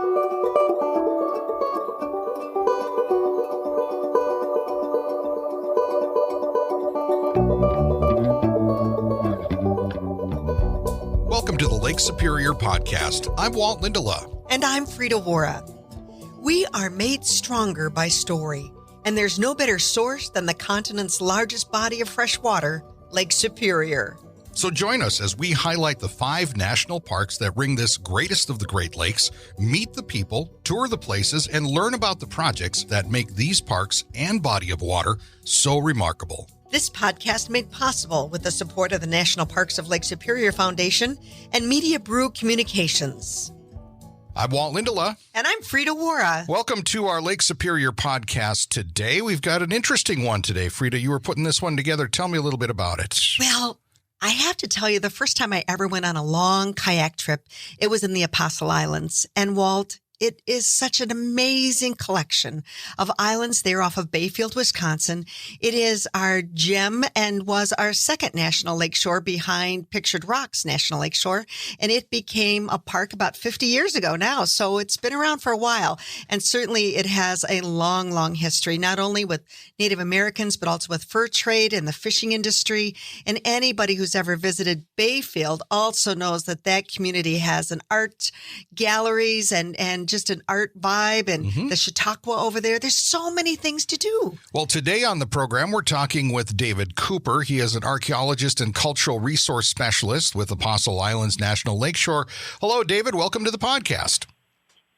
Welcome to the Lake Superior Podcast. I'm Walt Lindelof. And I'm Frida Wara. We are made stronger by story, and there's no better source than the continent's largest body of fresh water, Lake Superior. So join us as we highlight the 5 national parks that ring this greatest of the Great Lakes, meet the people, tour the places, and learn about the projects that make these parks and body of water so remarkable. This podcast made possible with the support of the National Parks of Lake Superior Foundation and Media Brew Communications. I'm Walt Lindelof. And I'm Frida Wara. Welcome to our Lake Superior podcast today. We've got an interesting one today. Frida, you were putting this one together. Tell me a little bit about it. Well, I have to tell you, the first time I ever went on a long kayak trip, it was in the Apostle Islands. And Walt, it is such an amazing collection of islands there off of Bayfield, Wisconsin. It is our gem and was our second national lakeshore behind Pictured Rocks National Lakeshore. And it became a park about 50 years ago now. So it's been around for a while. And certainly it has a long, long history, not only with Native Americans, but also with fur trade and the fishing industry. And anybody who's ever visited Bayfield also knows that that community has an art galleries and just an art vibe and the Chautauqua over there. There's so many things to do. Well, today on the program, we're talking with David Cooper. He is an archaeologist and cultural resource specialist with Apostle Islands National Lakeshore. Hello, David. Welcome to the podcast.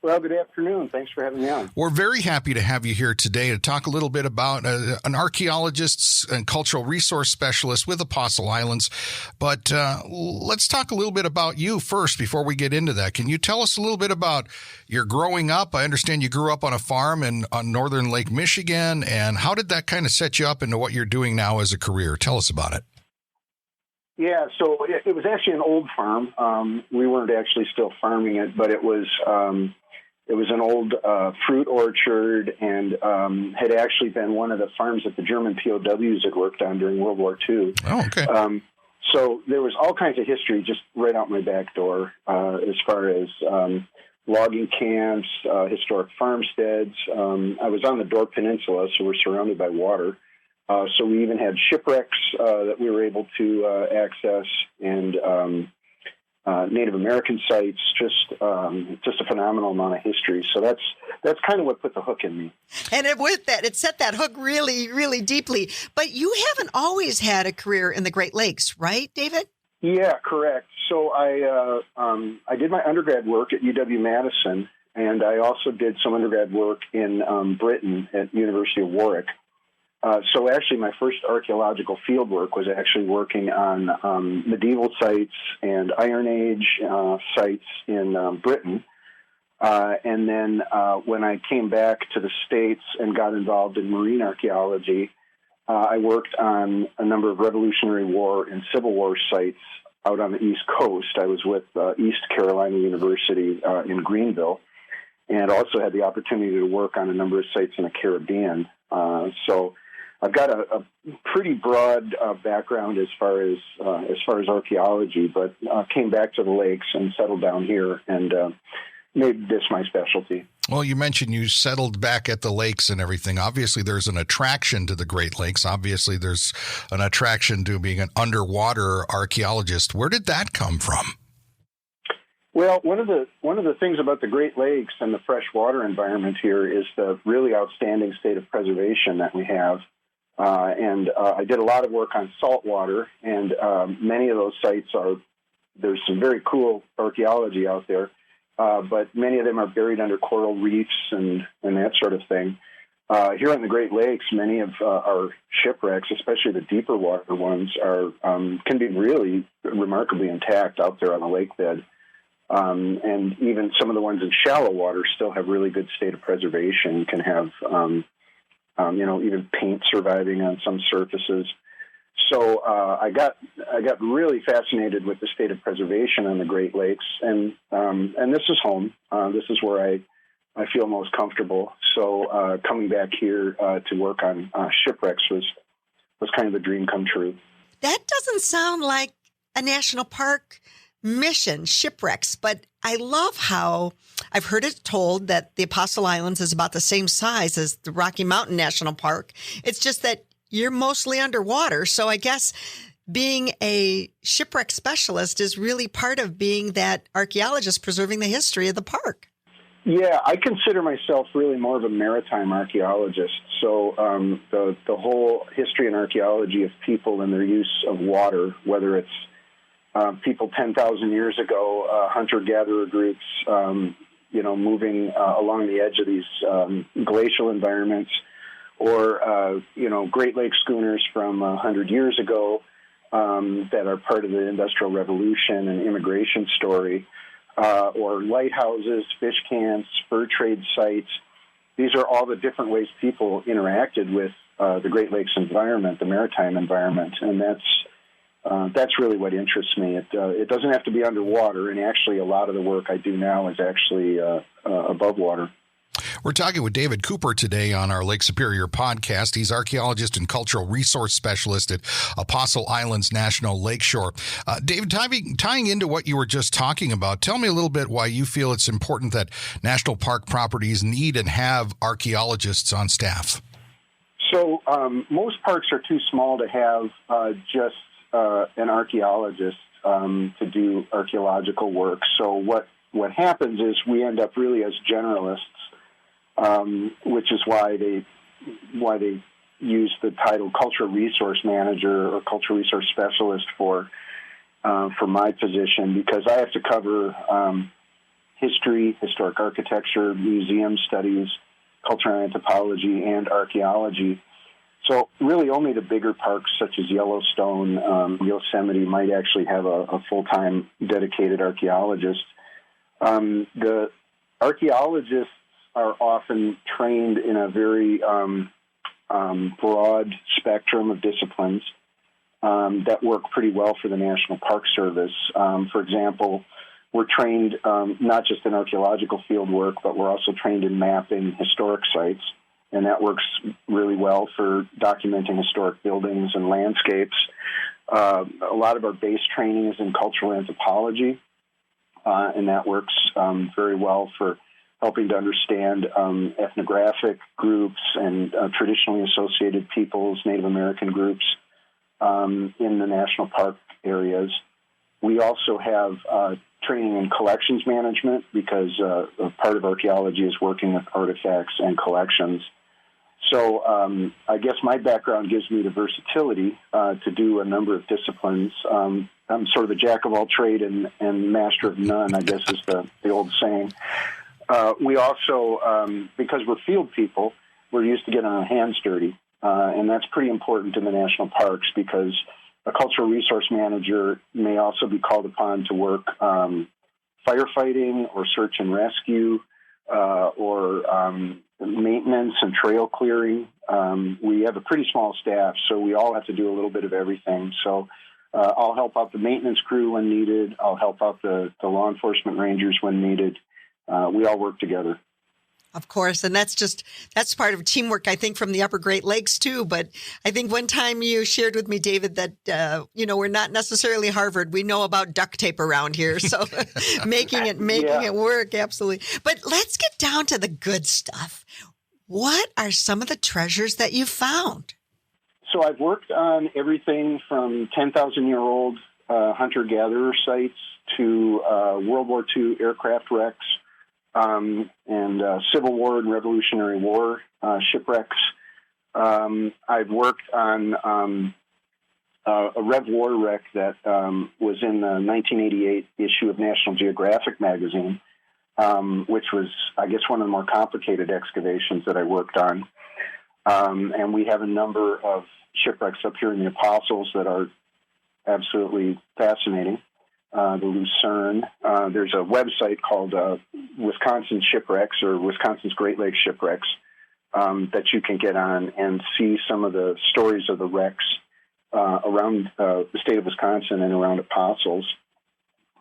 Well, good afternoon. Thanks for having me on. We're very happy to have you here today to talk a little bit about an archaeologist and cultural resource specialist with Apostle Islands. But let's talk a little bit about you first before we get into that. Can you tell us a little bit about your growing up? I understand you grew up on a farm on northern Lake Michigan. And how did that kind of set you up into what you're doing now as a career? Tell us about it. Yeah, so it was actually an old farm. We weren't actually still farming it, but it was an old fruit orchard and had actually been one of the farms that the German POWs had worked on during World War II. Oh, okay. So there was all kinds of history just right out my back door as far as logging camps, historic farmsteads. I was on the Door Peninsula, so we're surrounded by water. So we even had shipwrecks that we were able to access and Native American sites, just a phenomenal amount of history. So that's kind of what put the hook in me. And with that, it set that hook really, really deeply. But you haven't always had a career in the Great Lakes, right, David? Yeah, correct. So I did my undergrad work at UW-Madison, and I also did some undergrad work in Britain at University of Warwick. So actually my first archaeological field work was actually working on medieval sites and Iron Age sites in Britain. And then when I came back to the States and got involved in marine archaeology, I worked on a number of Revolutionary War and Civil War sites out on the East Coast. I was with East Carolina University in Greenville, and also had the opportunity to work on a number of sites in the Caribbean. So I've got a pretty broad background as far as archaeology, but came back to the lakes and settled down here and made this my specialty. Well, you mentioned you settled back at the lakes and everything. Obviously, there's an attraction to the Great Lakes. Obviously, there's an attraction to being an underwater archaeologist. Where did that come from? Well, one of the things about the Great Lakes and the freshwater environment here is the really outstanding state of preservation that we have. And I did a lot of work on saltwater, and many of those sites there's some very cool archaeology out there, but many of them are buried under coral reefs and that sort of thing. Here in the Great Lakes, many of our shipwrecks, especially the deeper water ones, can be really remarkably intact out there on the lake bed. And even some of the ones in shallow water still have really good state of preservation, can have even paint surviving on some surfaces. So I got really fascinated with the state of preservation on the Great Lakes, and this is home. This is where I feel most comfortable. So coming back here to work on shipwrecks was kind of a dream come true. That doesn't sound like a national park mission, shipwrecks, but I love how I've heard it told that the Apostle Islands is about the same size as the Rocky Mountain National Park. It's just that you're mostly underwater. So I guess being a shipwreck specialist is really part of being that archaeologist preserving the history of the park. Yeah, I consider myself really more of a maritime archaeologist. So the whole history and archaeology of people and their use of water, whether it's people 10,000 years ago, hunter-gatherer groups, moving along the edge of these glacial environments, or, Great Lakes schooners from 100 years ago that are part of the Industrial Revolution and immigration story, or lighthouses, fish camps, fur trade sites. These are all the different ways people interacted with the Great Lakes environment, the maritime environment, and that's really what interests me. It doesn't have to be underwater, and actually a lot of the work I do now is actually above water. We're talking with David Cooper today on our Lake Superior podcast. He's archaeologist and cultural resource specialist at Apostle Islands National Lakeshore. David, tying into what you were just talking about, tell me a little bit why you feel it's important that national park properties need and have archaeologists on staff. So most parks are too small to have just an archaeologist to do archaeological work. So what happens is we end up really as generalists, which is why they use the title cultural resource manager or cultural resource specialist for my position, because I have to cover history, historic architecture, museum studies, cultural anthropology, and archaeology. So really only the bigger parks such as Yellowstone, Yosemite might actually have a full-time dedicated archaeologist. The archaeologists are often trained in a very broad spectrum of disciplines that work pretty well for the National Park Service. For example, we're trained not just in archaeological field work, but we're also trained in mapping historic sites, and that works really well for documenting historic buildings and landscapes. A lot of our base training is in cultural anthropology, and that works very well for helping to understand ethnographic groups and traditionally associated peoples, Native American groups in the national park areas. We also have training in collections management, because part of archaeology is working with artifacts and collections. So I guess my background gives me the versatility to do a number of disciplines. I'm sort of a jack of all trade and master of none, I guess is the old saying. We also, because we're field people, we're used to getting our hands dirty, and that's pretty important in the national parks, because a cultural resource manager may also be called upon to work firefighting or search and rescue or maintenance and trail clearing. We have a pretty small staff, so we all have to do a little bit of everything. So I'll help out the maintenance crew when needed. I'll help out the law enforcement rangers when needed. We all work together. Of course. And that's part of teamwork, I think, from the Upper Great Lakes, too. But I think one time you shared with me, David, that, we're not necessarily Harvard. We know about duct tape around here. So making it work. Absolutely. But let's get down to the good stuff. What are some of the treasures that you found? So I've worked on everything from 10,000-year-old hunter-gatherer sites to World War II aircraft wrecks, and Civil War and Revolutionary War shipwrecks. I've worked on a Rev War wreck that was in the 1988 issue of National Geographic magazine, which was, I guess, one of the more complicated excavations that I worked on. And we have a number of shipwrecks up here in the Apostles that are absolutely fascinating. The Lucerne. There's a website called Wisconsin Shipwrecks, or Wisconsin's Great Lakes Shipwrecks, that you can get on and see some of the stories of the wrecks around the state of Wisconsin and around Apostles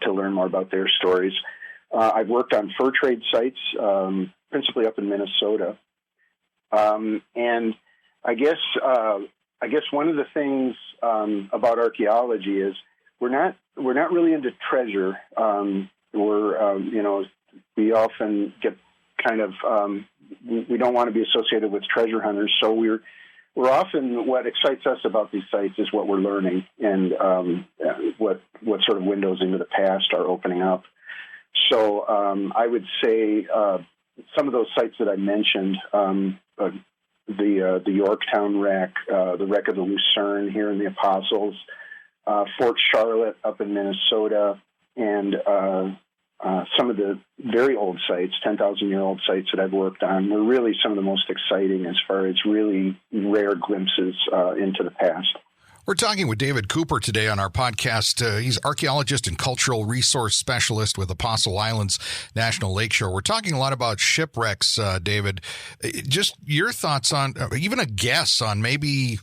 to learn more about their stories. I've worked on fur trade sites, principally up in Minnesota. And I guess one of the things about archaeology is we're not really into treasure. we often get kind of we don't want to be associated with treasure hunters, so we're often, what excites us about these sites is what we're learning and what sort of windows into the past are opening up. So I would say some of those sites that I mentioned, the Yorktown wreck, the wreck of the Lucerne here in the Apostles, Fort Charlotte up in Minnesota, and some of the very old sites, 10,000-year-old sites that I've worked on, were really some of the most exciting as far as really rare glimpses into the past. We're talking with David Cooper today on our podcast. He's archaeologist and cultural resource specialist with Apostle Islands National Lakeshore. We're talking a lot about shipwrecks, David. Just your thoughts on, even a guess on maybe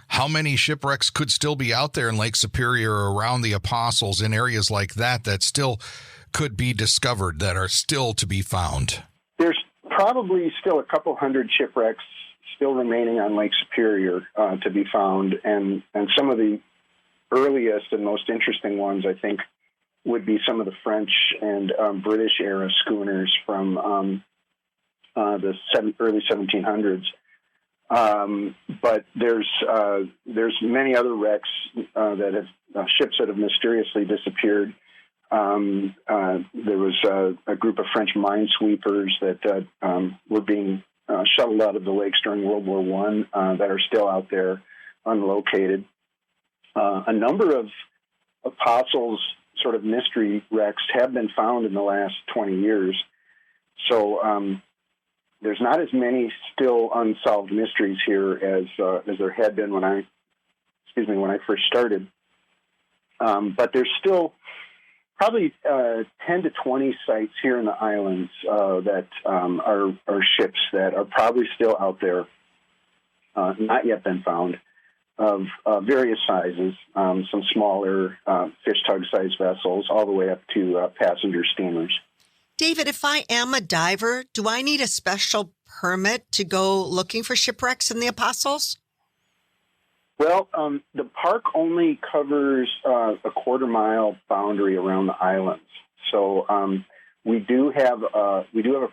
how many shipwrecks could still be out there in Lake Superior or around the Apostles, in areas like that still could be discovered, that are still to be found? There's probably still a couple hundred shipwrecks still remaining on Lake Superior to be found, and some of the earliest and most interesting ones, I think, would be some of the French and British era schooners from the early 1700s. But there's many other wrecks that have ships that have mysteriously disappeared. There was a group of French minesweepers that were being shuttled out of the lakes during World War I that are still out there unlocated. A number of Apostles sort of mystery wrecks have been found in the last 20 years. So there's not as many still unsolved mysteries here as there had been when I first started. But there's still probably 10 to 20 sites here in the islands that are ships that are probably still out there, not yet been found, of various sizes, some smaller fish tug-sized vessels, all the way up to passenger steamers. David, if I am a diver, do I need a special permit to go looking for shipwrecks in the Apostles? Well, the park only covers a quarter-mile boundary around the islands. So we do have a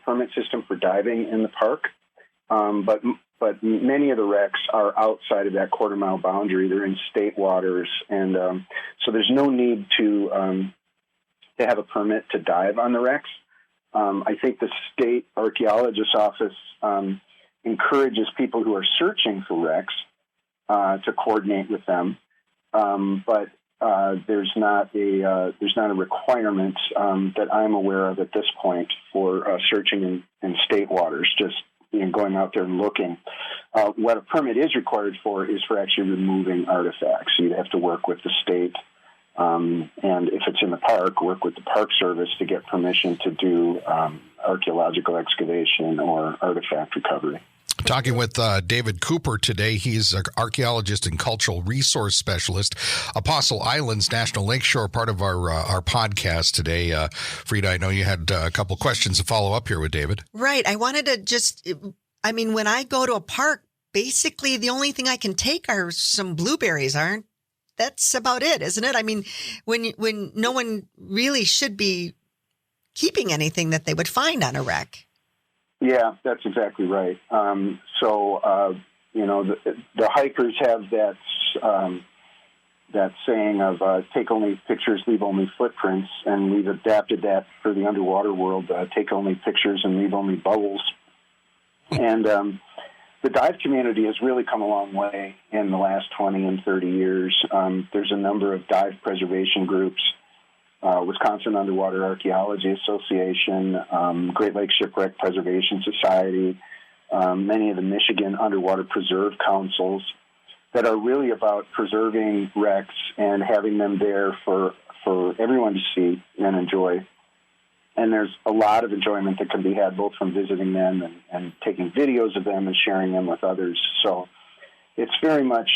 permit system for diving in the park, but many of the wrecks are outside of that quarter-mile boundary. They're in state waters, and so there's no need to have a permit to dive on the wrecks. I think the state archaeologist's office encourages people who are searching for wrecks to coordinate with them, but there's not a requirement that I'm aware of at this point for searching in state waters. Just going out there and looking. What a permit is required for is for actually removing artifacts. So you'd have to work with the state, and if it's in the park, work with the Park Service to get permission to do archaeological excavation or artifact recovery. Talking with David Cooper today. He's an archaeologist and cultural resource specialist. Apostle Islands National Lakeshore, part of our podcast today. Frida, I know you had a couple questions to follow up here with David. Right. I wanted to when I go to a park, basically the only thing I can take are some blueberries, that's about it, isn't it? I mean, when no one really should be keeping anything that they would find on a wreck. Yeah, that's exactly right. The hikers have that saying of take only pictures, leave only footprints, and we've adapted that for the underwater world, take only pictures and leave only bubbles. And the dive community has really come a long way in the last 20 and 30 years. There's a number of dive preservation groups, Wisconsin Underwater Archaeology Association, Great Lakes Shipwreck Preservation Society, many of the Michigan Underwater Preserve Councils that are really about preserving wrecks and having them there for everyone to see and enjoy. And there's a lot of enjoyment that can be had both from visiting them and taking videos of them and sharing them with others. So it's very much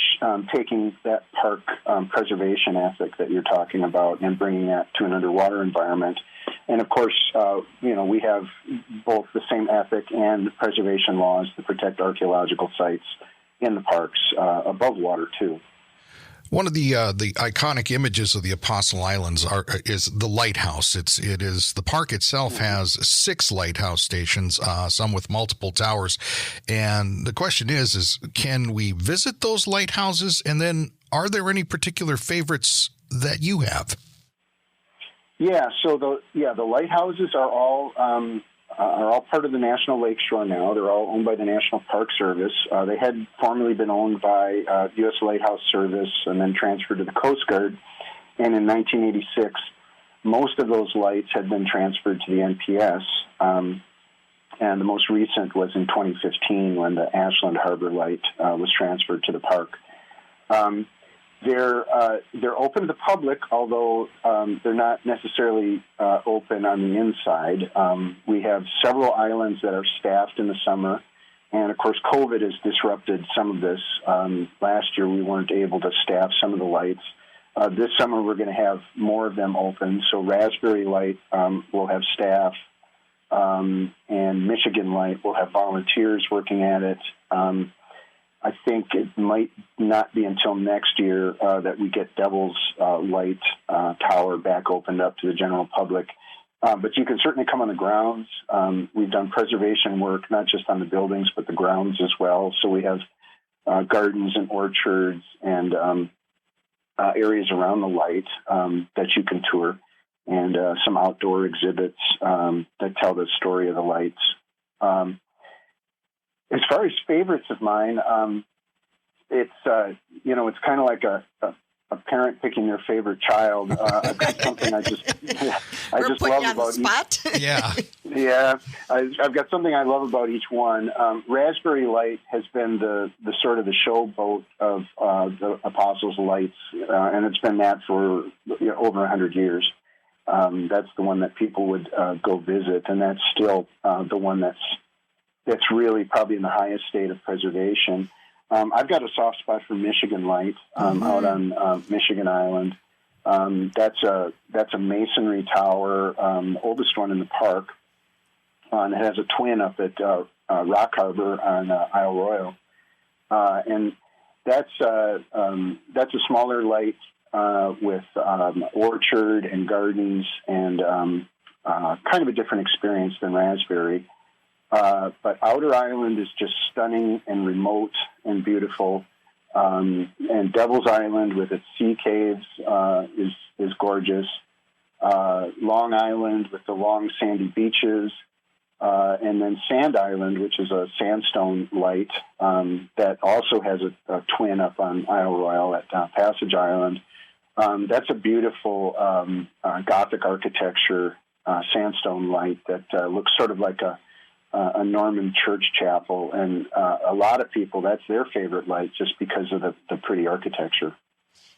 taking that park preservation ethic that you're talking about and bringing that to an underwater environment. And, of course, we have both the same ethic and preservation laws to protect archaeological sites in the parks above water, too. One of the iconic images of the Apostle Islands is the lighthouse. It is the park itself has 6 lighthouse stations, some with multiple towers, and the question is can we visit those lighthouses? And then, are there any particular favorites that you have? Yeah, so the lighthouses are all part of the National Lakeshore now. They're all owned by the National Park Service. They had formerly been owned by U.S. Lighthouse Service and then transferred to the Coast Guard. And in 1986, most of those lights had been transferred to the NPS. And the most recent was in 2015 when the Ashland Harbor Light was transferred to the park. They're open to the public, although they're not necessarily open on the inside. We have several islands that are staffed in the summer, and of course COVID has disrupted some of this. Last year we weren't able to staff some of the lights. This summer we're going to have more of them open, so Raspberry Light will have staff, and Michigan Light will have volunteers working at it. I think it might not be until next year that we get Devil's Light Tower back opened up to the general public. But you can certainly come on the grounds. We've done preservation work, not just on the buildings, but the grounds as well. So we have gardens and orchards and areas around the light that you can tour, and some outdoor exhibits that tell the story of the lights. As far as favorites of mine, it's kind of like a parent picking their favorite child. I've got something I just love about each. Yeah, I've got something I love about each one. Raspberry Light has been the sort of the showboat of the Apostles' Lights, and it's been that for over 100 years. That's the one that people would go visit, and that's still the one that's really probably in the highest state of preservation. I've got a soft spot for Michigan Light out on Michigan Island. That's a masonry tower, oldest one in the park. And it has a twin up at Rock Harbor on Isle Royale. And that's a smaller light with orchard and gardens and kind of a different experience than Raspberry. But Outer Island is just stunning and remote and beautiful. And Devil's Island with its sea caves is gorgeous. Long Island with the long sandy beaches. And then Sand Island, which is a sandstone light that also has a twin up on Isle Royale at Passage Island. That's a beautiful Gothic architecture sandstone light that looks sort of like a Norman church chapel, and a lot of people, that's their favorite light just because of the pretty architecture.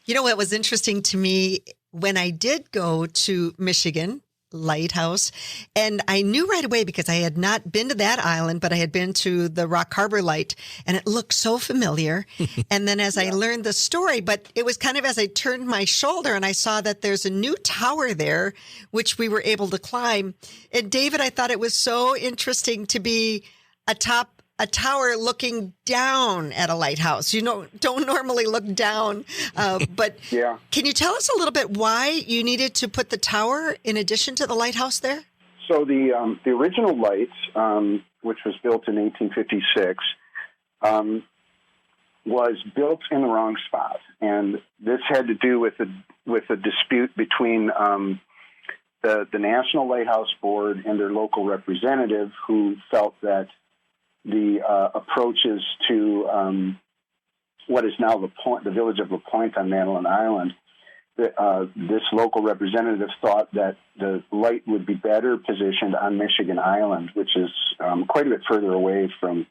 You know what was interesting to me when I did go to Michigan Lighthouse, and I knew right away because I had not been to that island, but I had been to the Rock Harbor Light, and it looked so familiar. And then as I learned the story, but it was kind of as I turned my shoulder and I saw that there's a new tower there, which we were able to climb. And David, I thought it was so interesting to be atop a tower looking down at a lighthouse. Don't normally look down, but yeah. Can you tell us a little bit why you needed to put the tower in addition to the lighthouse there? So the original lights, which was built in 1856, was built in the wrong spot, and this had to do with a dispute between the National Lighthouse Board and their local representative, who felt that the approaches to what is now the village of La Pointe on Madeline Island, this local representative thought that the light would be better positioned on Michigan Island, which is quite a bit further away from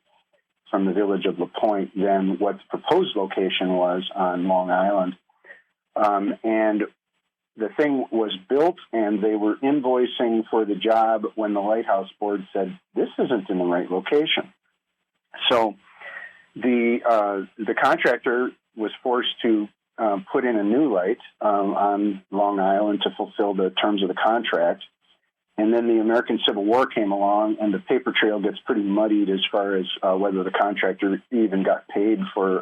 the village of La Pointe than what the proposed location was on Long Island. And the thing was built, and they were invoicing for the job when the Lighthouse Board said, this isn't in the right location. So the contractor was forced to put in a new light on Long Island to fulfill the terms of the contract. And then the American Civil War came along, and the paper trail gets pretty muddied as far as whether the contractor even got paid for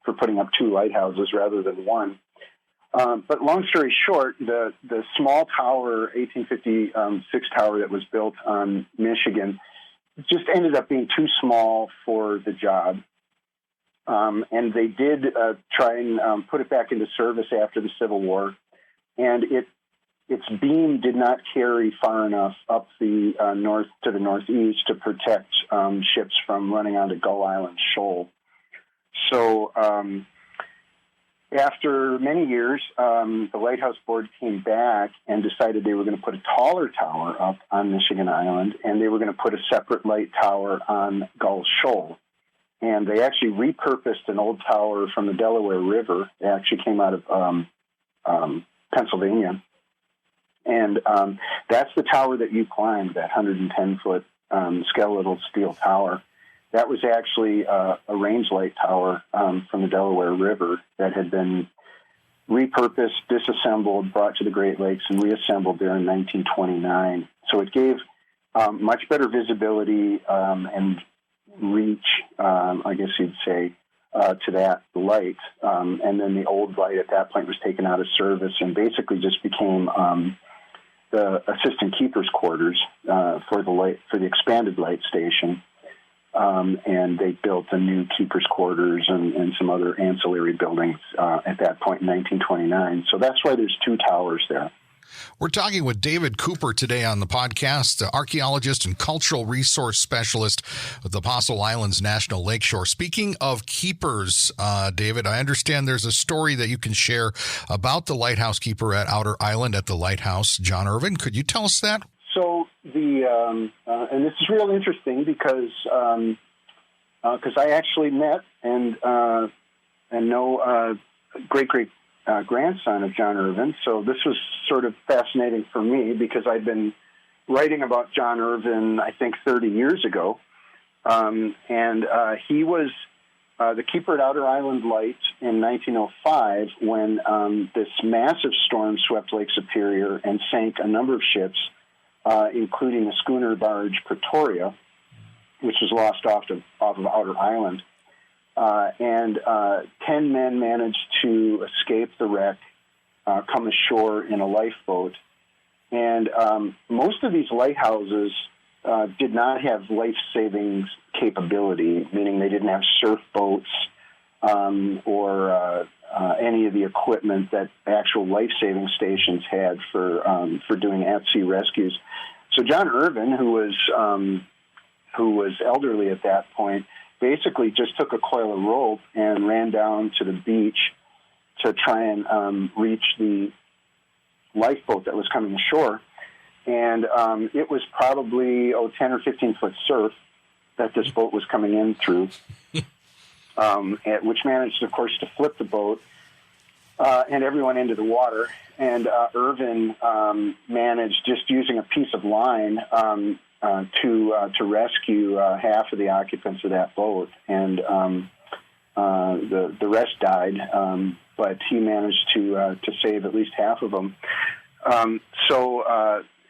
for putting up 2 lighthouses rather than 1. But long story short, the small tower, 1856 tower that was built on Michigan, just ended up being too small for the job. And they did try and put it back into service after the Civil War, and its beam did not carry far enough up the north to the northeast to protect ships from running onto Gull Island Shoal. So after many years, the Lighthouse Board came back and decided they were going to put a taller tower up on Michigan Island, and they were going to put a separate light tower on Gull Shoal. And they actually repurposed an old tower from the Delaware River. It actually came out of Pennsylvania. And that's the tower that you climbed, that 110-foot skeletal steel tower. That was actually a range light tower from the Delaware River that had been repurposed, disassembled, brought to the Great Lakes, and reassembled there in 1929. So it gave much better visibility and reach, I guess you'd say, to that light. And then the old light at that point was taken out of service and basically just became the assistant keeper's quarters for the expanded light station. And they built the new keeper's quarters and some other ancillary buildings at that point in 1929. So that's why there's 2 towers there. We're talking with David Cooper today on the podcast, archaeologist and cultural resource specialist with Apostle Islands National Lakeshore. Speaking of keepers, David, I understand there's a story that you can share about the lighthouse keeper at Outer Island at the lighthouse, John Irvin. Could you tell us that? So and this is real interesting because I actually met and know great grandson of John Irvin. So this was sort of fascinating for me because I'd been writing about John Irvin, I think, 30 years ago. And he was the keeper at Outer Island Light in 1905 when this massive storm swept Lake Superior and sank a number of ships, including the schooner barge Pretoria, which was lost off of Outer Island. And 10 men managed to escape the wreck, come ashore in a lifeboat. And most of these lighthouses did not have life-saving capability, meaning they didn't have surf boats or any of the equipment that actual life-saving stations had for doing at-sea rescues. So John Irvin, who was elderly at that point, basically just took a coil of rope and ran down to the beach to try and reach the lifeboat that was coming ashore. And it was probably 10 or 15-foot surf that this boat was coming in through, which managed, of course, to flip the boat and everyone into the water. And Irvin managed, just using a piece of line, to rescue half of the occupants of that boat, and the rest died. But he managed to save at least half of them.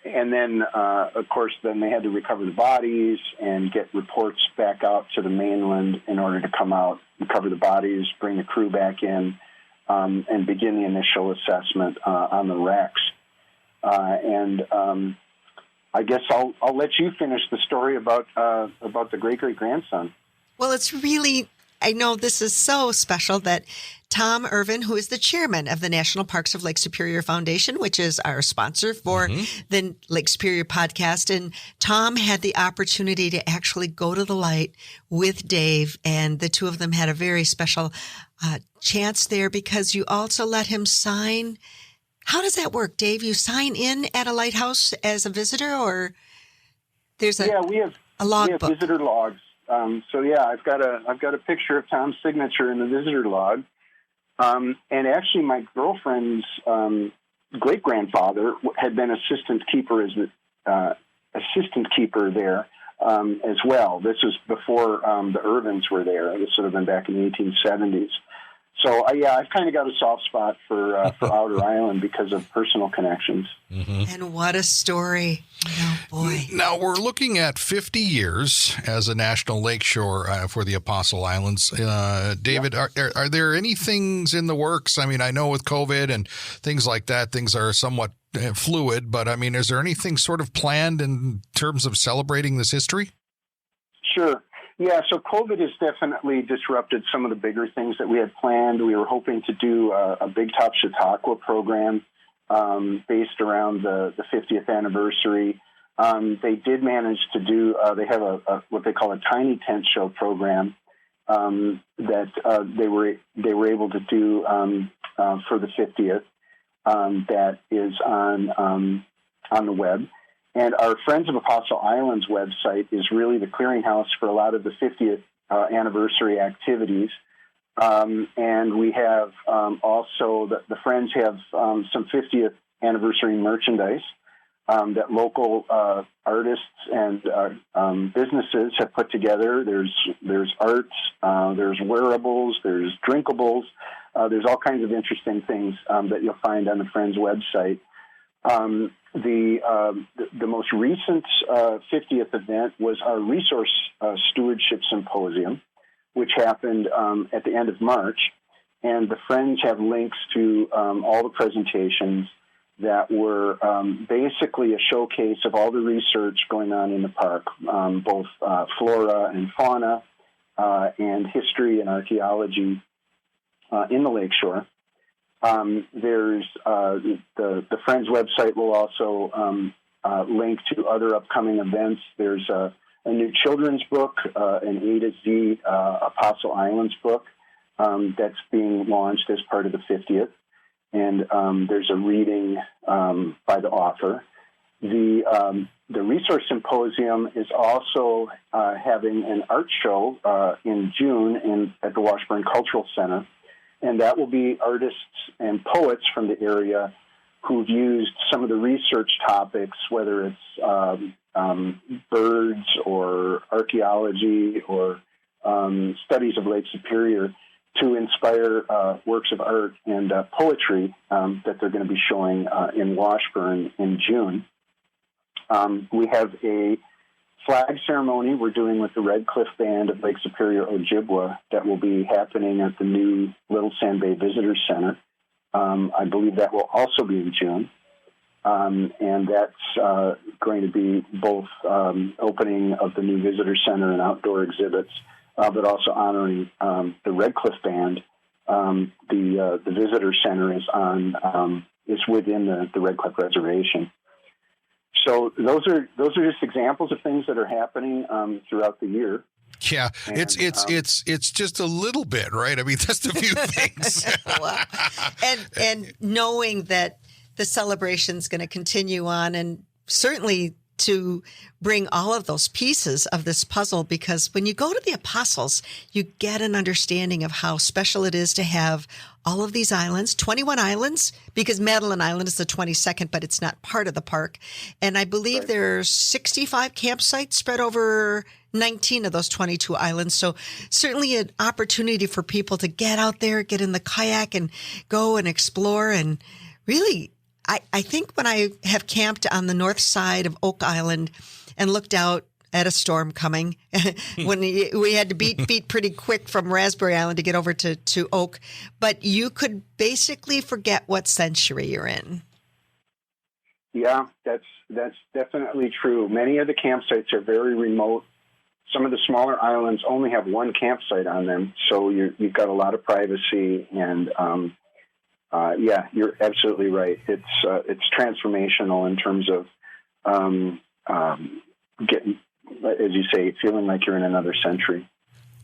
And then, of course, then they had to recover the bodies and get reports back out to the mainland in order to come out, recover the bodies, bring the crew back in, and begin the initial assessment on the wrecks. I guess I'll let you finish the story about the great-great-grandson. Well, it's really, I know this is so special that Tom Irvin, who is the chairman of the National Parks of Lake Superior Foundation, which is our sponsor for the Lake Superior podcast, and Tom had the opportunity to actually go to the light with Dave, and the two of them had a very special chance there because you also let him sign. How does that work, Dave? You sign in at a lighthouse as a visitor, or there's a we have logbook? Visitor logs. I've got a picture of Tom's signature in the visitor log. And actually, my girlfriend's great grandfather had been assistant keeper there as well. This was before the Irvins were there. This would have been back in the 1870s. So, I've kind of got a soft spot for Outer Island because of personal connections. Mm-hmm. And what a story. Oh, boy. Now, we're looking at 50 years as a national lakeshore for the Apostle Islands. David, are there any things in the works? I mean, I know with COVID and things like that, things are somewhat fluid, but I mean, is there anything sort of planned in terms of celebrating this history? Sure. Yeah, so COVID has definitely disrupted some of the bigger things that we had planned. We were hoping to do a Big Top Chautauqua program based around the 50th anniversary. They did manage to do, they have a what they call a tiny tent show program that they were able to do for the 50th that is on the web. And our Friends of Apostle Islands website is really the clearinghouse for a lot of the 50th anniversary activities. And we have also, the Friends have some 50th anniversary merchandise that local artists and businesses have put together. There's arts, there's wearables, there's drinkables. There's all kinds of interesting things that you'll find on the Friends website. The most recent 50th event was our Resource Stewardship Symposium, which happened at the end of March. And the Friends have links to all the presentations that were basically a showcase of all the research going on in the park, both flora and fauna and history and archaeology in the lakeshore. There's the Friends website will also link to other upcoming events. There's a new children's book, an A to Z Apostle Islands book that's being launched as part of the 50th. And there's a reading by the author. The Resource Symposium is also having an art show in June at the Washburn Cultural Center. And that will be artists and poets from the area who've used some of the research topics, whether it's birds or archaeology or studies of Lake Superior, to inspire works of art and poetry that they're going to be showing in Washburn in June. We have a flag ceremony we're doing with the Red Cliff Band of Lake Superior, Ojibwa, that will be happening at the new Little Sand Bay Visitor Center. I believe that will also be in June. And that's going to be both opening of the new visitor center and outdoor exhibits, but also honoring the Red Cliff Band. The visitor center is within the Red Cliff Reservation. So those are just examples of things that are happening throughout the year. Yeah, and, it's just a little bit, right? I mean, just a few things. Wow. And knowing that the celebration's going to continue on, and certainly to bring all of those pieces of this puzzle, because when you go to the Apostles, you get an understanding of how special it is to have all of these islands, 21 islands, because Madeline Island is the 22nd, but it's not part of the park. And I believe there's 65 campsites spread over 19 of those 22 islands. So certainly an opportunity for people to get out there, get in the kayak and go and explore. And really, I think when I have camped on the north side of Oak Island and looked out at a storm coming, when we had to beat pretty quick from Raspberry Island to get over to Oak, but you could basically forget what century you're in. Yeah, that's definitely true. Many of the campsites are very remote. Some of the smaller islands only have one campsite on them, so you've got a lot of privacy. And yeah, you're absolutely right. It's transformational in terms of getting, as you say, feeling like you're in another century.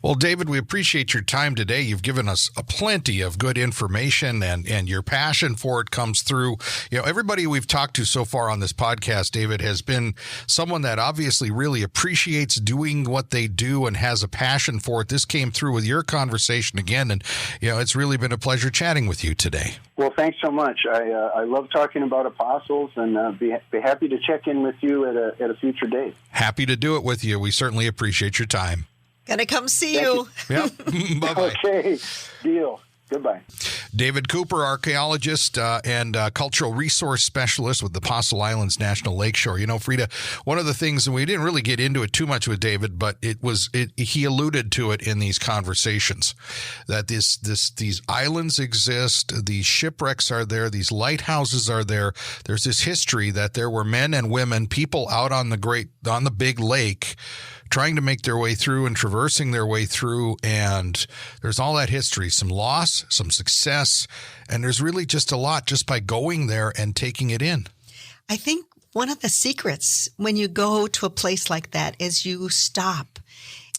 Well, David, we appreciate your time today. You've given us plenty of good information, and your passion for it comes through. You know, everybody we've talked to so far on this podcast, David, has been someone that obviously really appreciates doing what they do and has a passion for it. This came through with your conversation again, and you know, it's really been a pleasure chatting with you today. Well, thanks so much. I love talking about apostles, and be happy to check in with you at a future date. Happy to do it with you. We certainly appreciate your time. Gonna come see you. Yep. Bye-bye. Okay, deal. Goodbye. David Cooper, archaeologist and cultural resource specialist with the Apostle Islands National Lakeshore. You know, Frida, one of the things, and we didn't really get into it too much with David, but he alluded to it in these conversations, that these islands exist, these shipwrecks are there, these lighthouses are there. There's this history that there were men and women, people out on the big lake, trying to make their way through and traversing their way through. And there's all that history, some loss, some success, and there's really just a lot just by going there and taking it in. I think one of the secrets when you go to a place like that is you stop.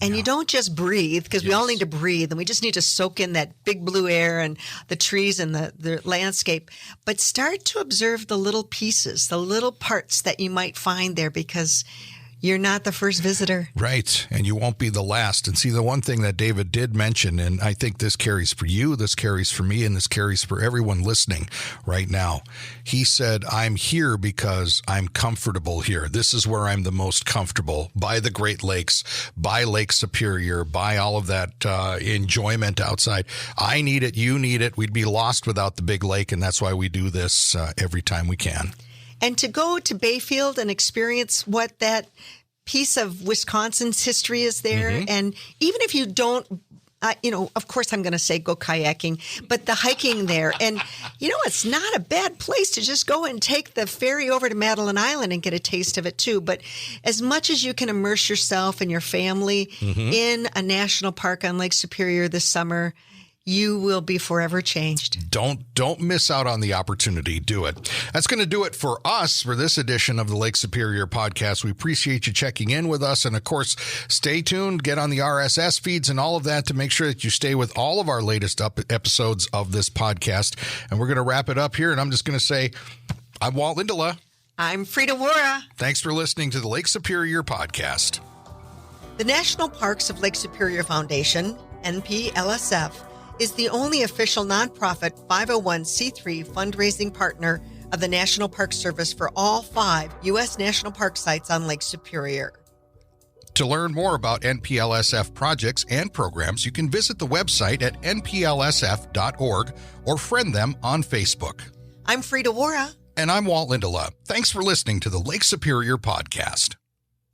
And you don't just breathe, because we all need to breathe, and we just need to soak in that big blue air and the trees and the landscape. But start to observe the little pieces, the little parts that you might find there, because you're not the first visitor. Right. And you won't be the last. And see, the one thing that David did mention, and I think this carries for you, this carries for me, and this carries for everyone listening right now. He said, I'm here because I'm comfortable here. This is where I'm the most comfortable, by the Great Lakes, by Lake Superior, by all of that enjoyment outside. I need it. You need it. We'd be lost without the big lake. And that's why we do this every time we can. And to go to Bayfield and experience what that piece of Wisconsin's history is there. Mm-hmm. And even if you don't, of course I'm going to say go kayaking, but the hiking there. And, it's not a bad place to just go and take the ferry over to Madeline Island and get a taste of it too. But as much as you can immerse yourself and your family in a national park on Lake Superior this summer, you will be forever changed. Don't miss out on the opportunity. Do it. That's going to do it for us for this edition of the Lake Superior podcast. We appreciate you checking in with us. And of course, stay tuned, get on the RSS feeds and all of that to make sure that you stay with all of our latest episodes of this podcast. And we're going to wrap it up here. And I'm just going to say, I'm Walt Lindela. I'm Frida Wara. Thanks for listening to the Lake Superior podcast. The National Parks of Lake Superior Foundation, NPLSF, is the only official nonprofit 501c3 fundraising partner of the National Park Service for all 5 U.S. national park sites on Lake Superior. To learn more about NPLSF projects and programs, you can visit the website at nplsf.org or friend them on Facebook. I'm Frida Wara. And I'm Walt Lindela. Thanks for listening to the Lake Superior podcast.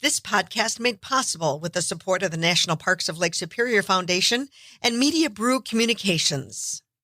This podcast made possible with the support of the National Parks of Lake Superior Foundation and Media Brew Communications.